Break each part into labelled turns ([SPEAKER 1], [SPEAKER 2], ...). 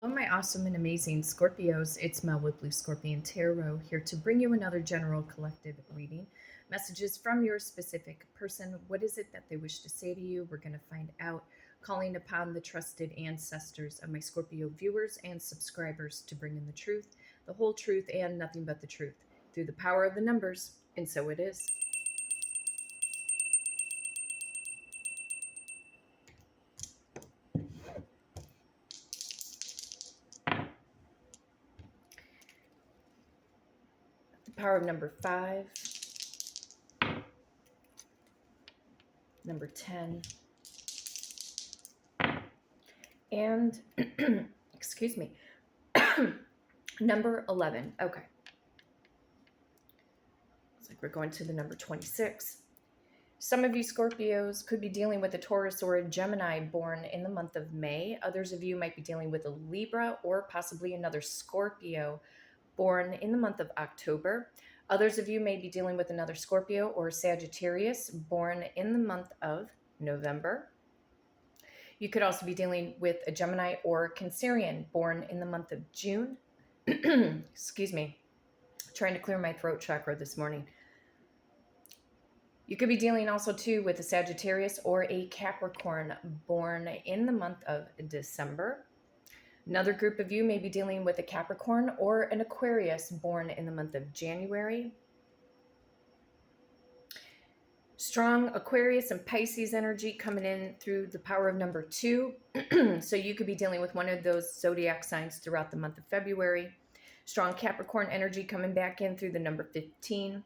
[SPEAKER 1] Oh, my awesome and amazing Scorpios. It's Mel with Blue Scorpion Tarot here to bring you another general collective reading. Messages from your specific person. What is it that they wish to say to you? We're going to find out. Calling upon the trusted ancestors of my Scorpio viewers and subscribers to bring in the truth, the whole truth, and nothing but the truth through the power of the numbers. And so it is. The power of number 5, number 10, and excuse me, number 11. Okay. It's like we're going to the number 26. Some of you Scorpios could be dealing with a Taurus or a Gemini born in the month of May. Others of you might be dealing with a Libra or possibly another Scorpio born in the month of October. Others of you may be dealing with another Scorpio or Sagittarius born in the month of November. You could also be dealing with a Gemini or Cancerian born in the month of June. Excuse me. Trying to clear my throat chakra this morning. You could be dealing also too with a Sagittarius or a Capricorn born in the month of December. Another group of you may be dealing with a Capricorn or an Aquarius born in the month of January. Strong Aquarius and Pisces energy coming in through the power of number 2. So you could be dealing with one of those zodiac signs throughout the month of February. Strong Capricorn energy coming back in through the number 15.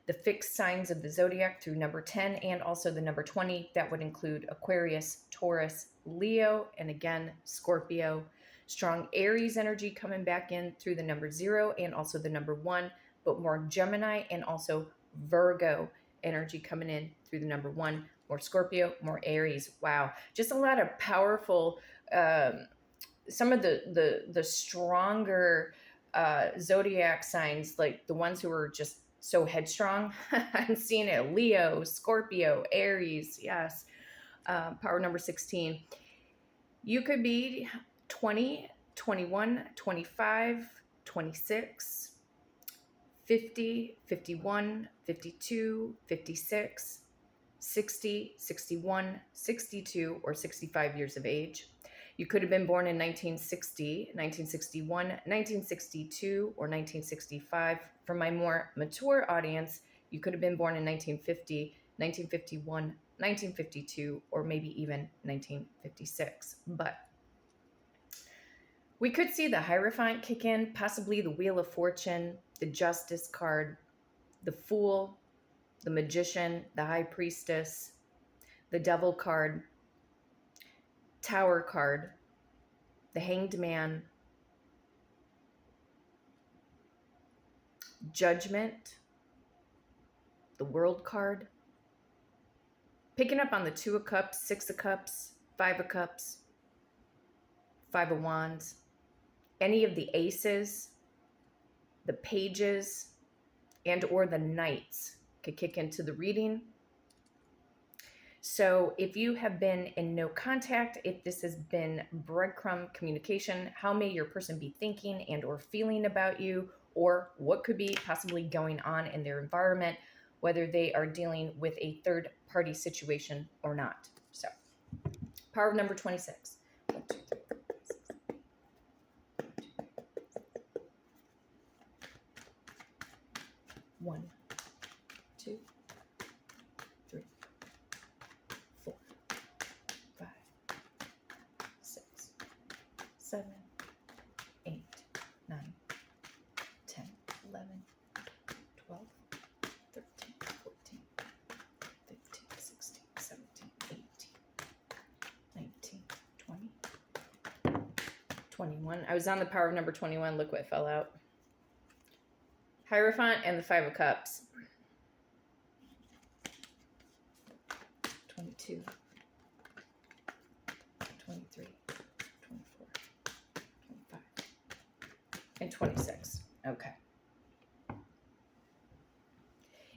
[SPEAKER 1] The fixed signs of the zodiac through number 10 and also the number 20. That would include Aquarius, Taurus, Leo, and again, Scorpio. Strong Aries energy coming back in through the number 0 and also the number 1, but more Gemini and also Virgo energy coming in through the number 1. More Scorpio, more Aries. Wow. Just a lot of powerful, some of the stronger zodiac signs, like the ones who are just so headstrong. I'm seeing it. Leo, Scorpio, Aries. Yes. Power number 16. You could be 20, 21, 25, 26, 50, 51, 52, 56, 60, 61, 62, or 65 years of age. You could have been born in 1960, 1961, 1962, or 1965. For my more mature audience, you could have been born in 1950, 1951, 1952, or maybe even 1956. But we could see the Hierophant kick in, possibly the Wheel of Fortune, the Justice card, the Fool, the Magician, the High Priestess, the Devil card, Tower card, the Hanged Man, Judgment, the World card, picking up on the 2 of Cups, 6 of Cups, 5 of Cups, 5 of Wands, any of the Aces, the Pages, and or the Knights could kick into the reading. So if you have been in no contact, if this has been breadcrumb communication, how may your person be thinking and or feeling about you, or what could be possibly going on in their environment, whether they are dealing with a third party situation or not. So power of number 26. 1, 2, 3, 4, 5, 6, 1, 2, 3, 4, 5, 6, 7, 8, 9, 10, 11, 12, 13, 14, 15, 16, 17, 18, 19, 20, 21. I was on the power of number 21. Look what fell out. Hierophant and the 5 of Cups. 22, 23, 24, 25, and 26. Okay.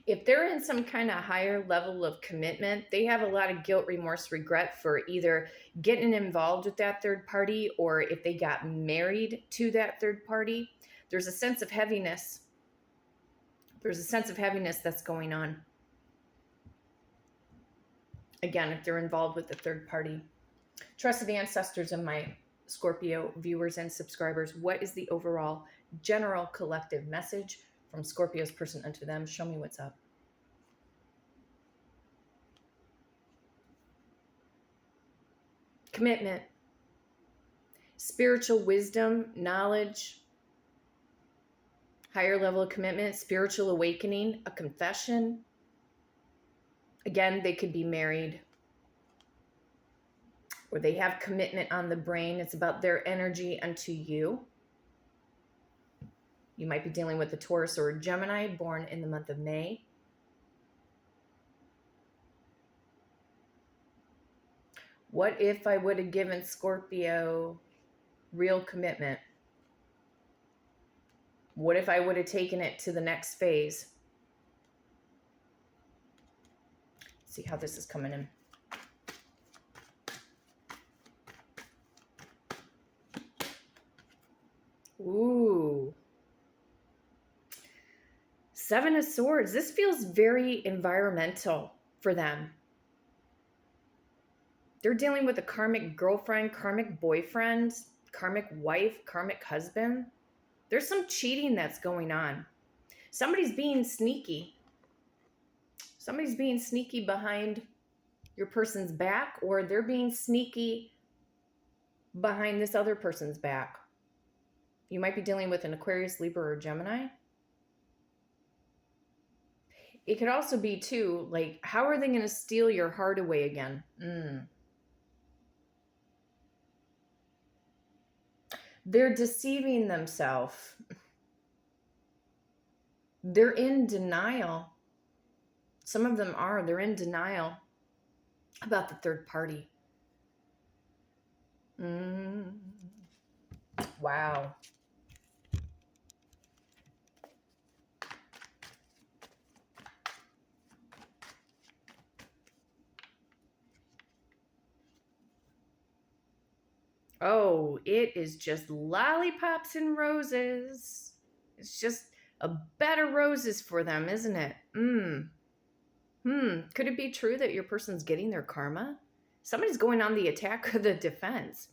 [SPEAKER 1] If they're in some kind of higher level of commitment, they have a lot of guilt, remorse, regret for either getting involved with that third party, or if they got married to that third party. There's a sense of heaviness. There's a sense of heaviness that's going on. Again, if they're involved with the third party. Trusted ancestors of my Scorpio viewers and subscribers, what is the overall general collective message from Scorpio's person unto them? Show me what's up. Commitment, spiritual wisdom, knowledge, higher level of commitment, spiritual awakening, a confession. Again, they could be married, or they have commitment on the brain. It's about their energy unto you. You might be dealing with a Taurus or a Gemini born in the month of May. What if I would have given Scorpio real commitment? What if I would have taken it to the next phase? Let's see how this is coming in. Ooh. Seven of Swords. This feels very environmental for them. They're dealing with a karmic girlfriend, karmic boyfriend, karmic wife, karmic husband. There's some cheating that's going on. Somebody's being sneaky. Somebody's being sneaky behind your person's back, or they're being sneaky behind this other person's back. You might be dealing with an Aquarius, Libra, or Gemini. It could also be, too, like, how are they going to steal your heart away again? They're deceiving themselves. They're in denial. Some of them are. They're in denial about the third party. Wow. Oh, it is just lollipops and roses. It's just a bed of roses for them, isn't it? Could it be true that your person's getting their karma? Somebody's going on the attack or the defense.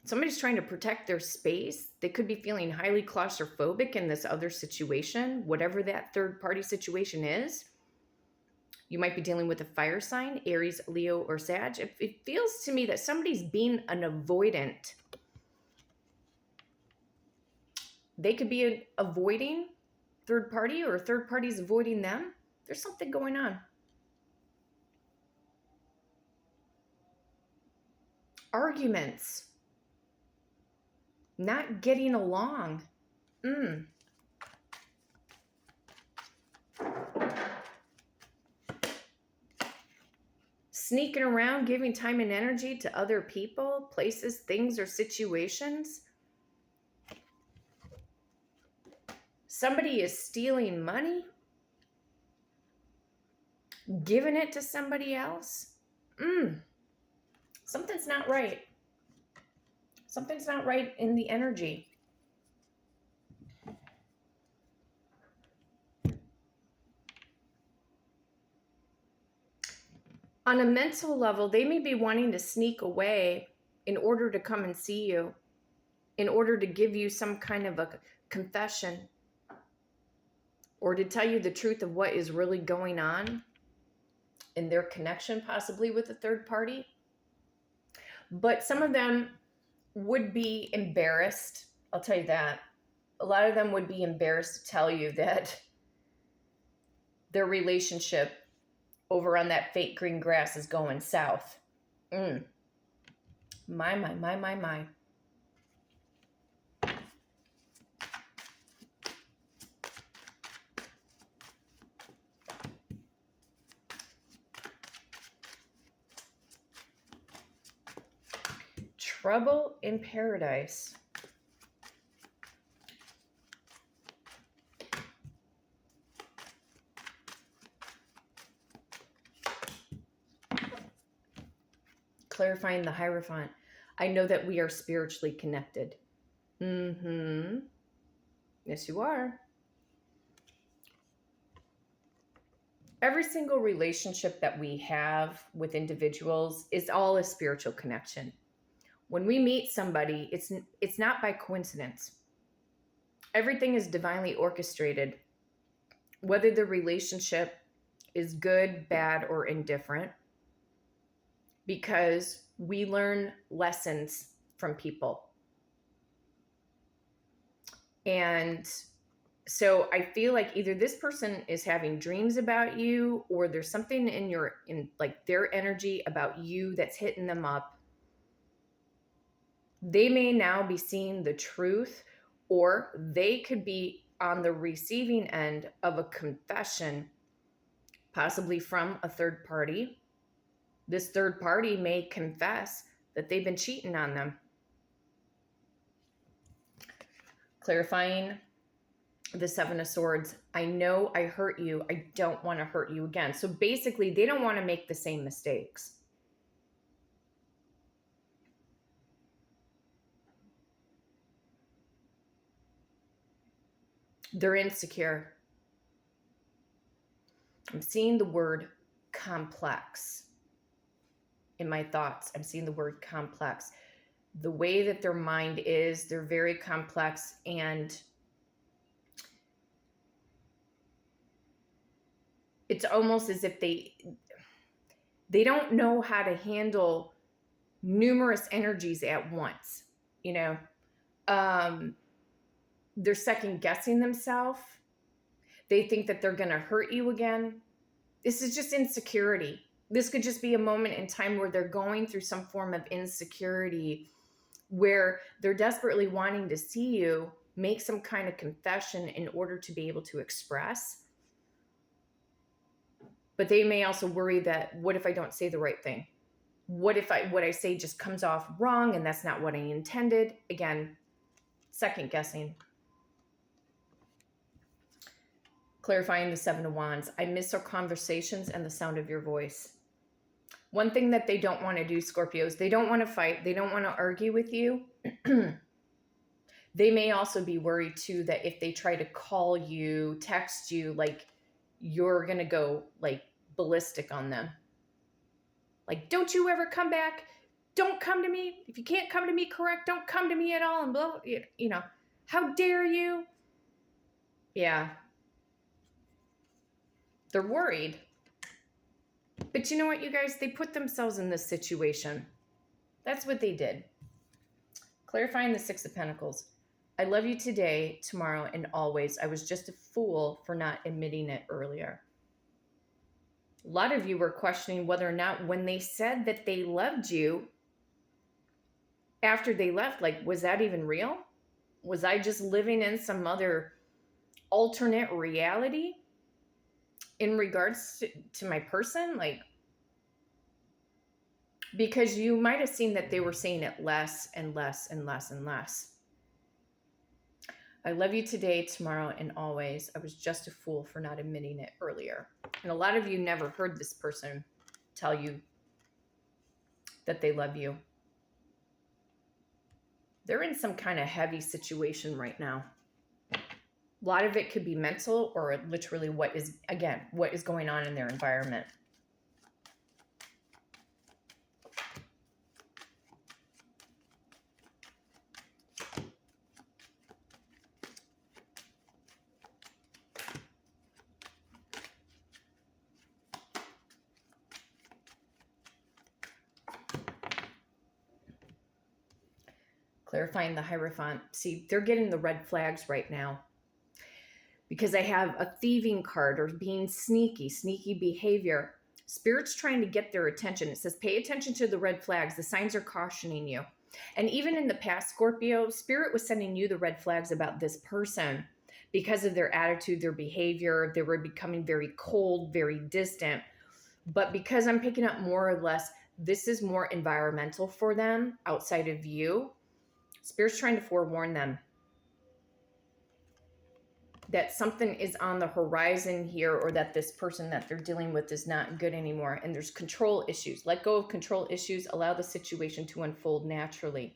[SPEAKER 1] Somebody's trying to protect their space. They could be feeling highly claustrophobic in this other situation, whatever that third party situation is. You might be dealing with a fire sign, Aries, Leo, or Sag. It feels to me that somebody's being an avoidant. They could be avoiding third party, or third party's avoiding them. There's something going on. Arguments. Not getting along. Sneaking around, giving time and energy to other people, places, things, or situations. Somebody is stealing money, giving it to somebody else. Something's not right. Something's not right in the energy. On a mental level, they may be wanting to sneak away in order to come and see you, in order to give you some kind of a confession, or to tell you the truth of what is really going on in their connection, possibly with a third party. But some of them would be embarrassed. I'll tell you that. A lot of them would be embarrassed to tell you that their relationship over on that fake green grass is going south. My. Trouble in paradise. Clarifying the Hierophant. I know that we are spiritually connected. Yes, you are. Every single relationship that we have with individuals is all a spiritual connection. When we meet somebody, it's not by coincidence. Everything is divinely orchestrated. Whether the relationship is good, bad, or indifferent, because we learn lessons from people. And so I feel like either this person is having dreams about you, or there's something in like their energy about you that's hitting them up. They may now be seeing the truth, or they could be on the receiving end of a confession, possibly from a third party. This third party may confess that they've been cheating on them. Clarifying the Seven of Swords. I know I hurt you. I don't want to hurt you again. So basically, they don't want to make the same mistakes. They're insecure. I'm seeing the word complex in my thoughts. I'm seeing the word complex. The way that their mind is, they're very complex, and it's almost as if they don't know how to handle numerous energies at once. You know, they're second guessing themselves. They think that they're going to hurt you again. This is just insecurity. This could just be a moment in time where they're going through some form of insecurity, where they're desperately wanting to see you make some kind of confession in order to be able to express. But they may also worry that, what if I don't say the right thing? What if what I say just comes off wrong and that's not what I intended? Again, second guessing. Clarifying the Seven of Wands. I miss our conversations and the sound of your voice. One thing that they don't want to do, Scorpios, they don't want to fight. They don't want to argue with you. They may also be worried too that if they try to call you, text you, like, you're going to go like ballistic on them. Like, don't you ever come back. Don't come to me. If you can't come to me correct, don't come to me at all. And blah, you know, how dare you? Yeah. They're worried. But you know what, you guys? They put themselves in this situation. That's what they did. Clarifying the Six of Pentacles. I love you today, tomorrow, and always. I was just a fool for not admitting it earlier. A lot of you were questioning whether or not when they said that they loved you after they left, like, was that even real? Was I just living in some other alternate reality in regards to my person? Like, because you might have seen that they were saying it less and less and less and less. I love you today, tomorrow, and always. I was just a fool for not admitting it earlier. And a lot of you never heard this person tell you that they love you. They're in some kind of heavy situation right now. A lot of it could be mental, or literally what is going on in their environment. Clarifying the Hierophant. See, they're getting the red flags right now because I have a thieving card, or being sneaky behavior. Spirit's trying to get their attention. It says, pay attention to the red flags. The signs are cautioning you. And even in the past, Scorpio, Spirit was sending you the red flags about this person because of their attitude, their behavior. They were becoming very cold, very distant. But because I'm picking up more or less, this is more environmental for them outside of you. Spirit's trying to forewarn them. that something is on the horizon here, or that this person that they're dealing with is not good anymore. And there's control issues. Let go of control issues. Allow the situation to unfold naturally.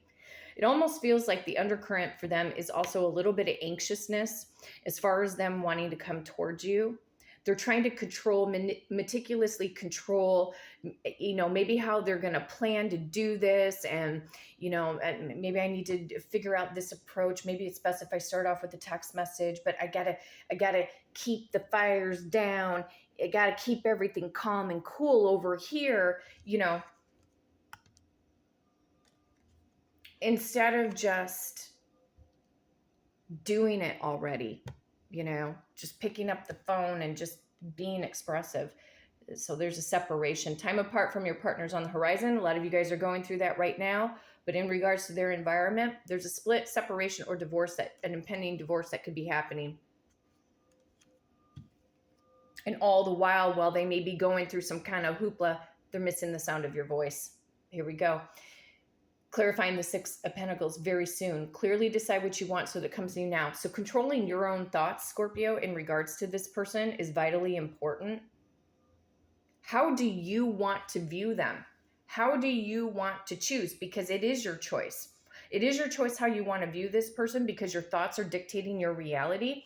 [SPEAKER 1] It almost feels like the undercurrent for them is also a little bit of anxiousness as far as them wanting to come towards you. They're trying to control, meticulously control, maybe how they're going to plan to do this. And, maybe I need to figure out this approach. Maybe it's best if I start off with a text message, but I gotta keep the fires down. I gotta keep everything calm and cool over here, instead of just doing it already, just picking up the phone and just being expressive. So there's a separation. Time apart from your partner's on the horizon. A lot of you guys are going through that right now. But in regards to their environment, there's a split, separation, or divorce, an impending divorce that could be happening. And all the while they may be going through some kind of hoopla, they're missing the sound of your voice. Here we go. Clarifying the Six of Pentacles very soon. Clearly decide what you want so that it comes to you now. So controlling your own thoughts, Scorpio, in regards to this person is vitally important. How do you want to view them? How do you want to choose? Because it is your choice. It is your choice how you want to view this person, because your thoughts are dictating your reality.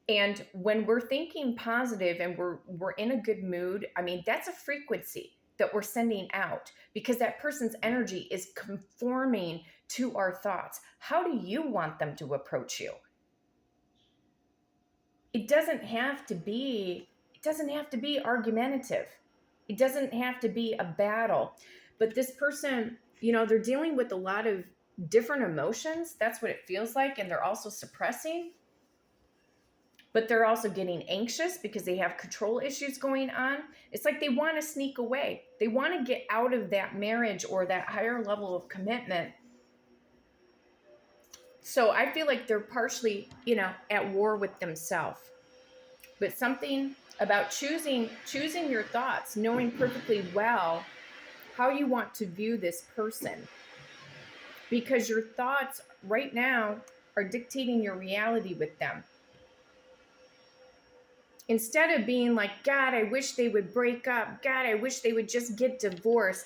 [SPEAKER 1] And when we're thinking positive and we're in a good mood, that's a frequency that we're sending out, because that person's energy is conforming to our thoughts. How do you want them to approach you? It doesn't have to be argumentative. It doesn't have to be a battle. But this person, they're dealing with a lot of different emotions. That's what it feels like. And they're also suppressing. But they're also getting anxious because they have control issues going on. It's like they want to sneak away. They want to get out of that marriage or that higher level of commitment. So I feel like they're partially, at war with themselves. But something about choosing your thoughts, knowing perfectly well how you want to view this person. Because your thoughts right now are dictating your reality with them. Instead of being like, God, I wish they would break up. God, I wish they would just get divorced.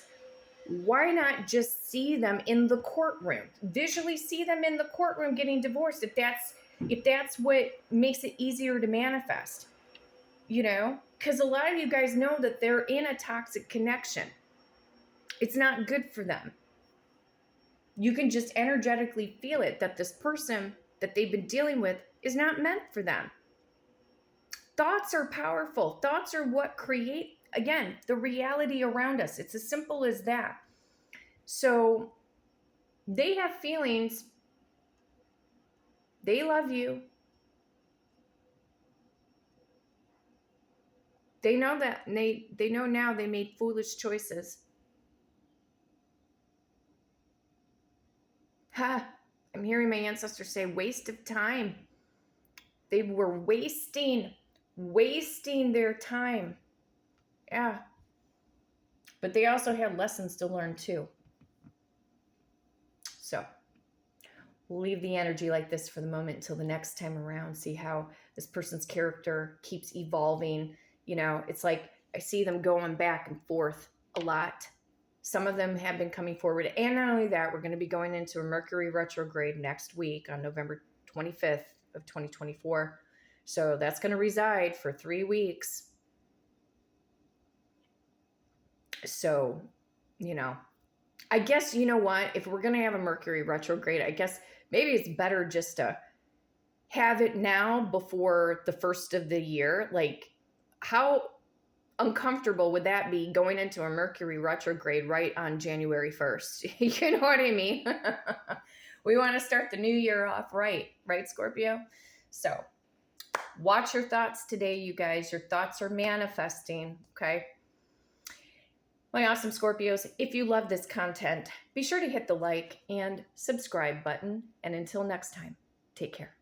[SPEAKER 1] Why not just see them in the courtroom? Visually see them in the courtroom getting divorced, if that's what makes it easier to manifest. Because a lot of you guys know that they're in a toxic connection. It's not good for them. You can just energetically feel it, that this person that they've been dealing with is not meant for them. Thoughts are powerful. Thoughts are what create, again, the reality around us. It's as simple as that. So they have feelings. They love you. They know that. And they know now they made foolish choices. I'm hearing my ancestors say waste of time. They were wasting their time. Yeah. But they also had lessons to learn too. So we'll leave the energy like this for the moment until the next time around. See how this person's character keeps evolving. It's like I see them going back and forth a lot. Some of them have been coming forward. And not only that, we're going to be going into a Mercury retrograde next week on November 25th of 2024. So that's going to reside for 3 weeks. So, I guess, what? If we're going to have a Mercury retrograde, I guess maybe it's better just to have it now before the first of the year. Like, how uncomfortable would that be, going into a Mercury retrograde right on January 1st? You know what I mean? We want to start the new year off right, Scorpio? So watch your thoughts today, you guys. Your thoughts are manifesting, okay? My awesome Scorpios, if you love this content, be sure to hit the like and subscribe button. And until next time, take care.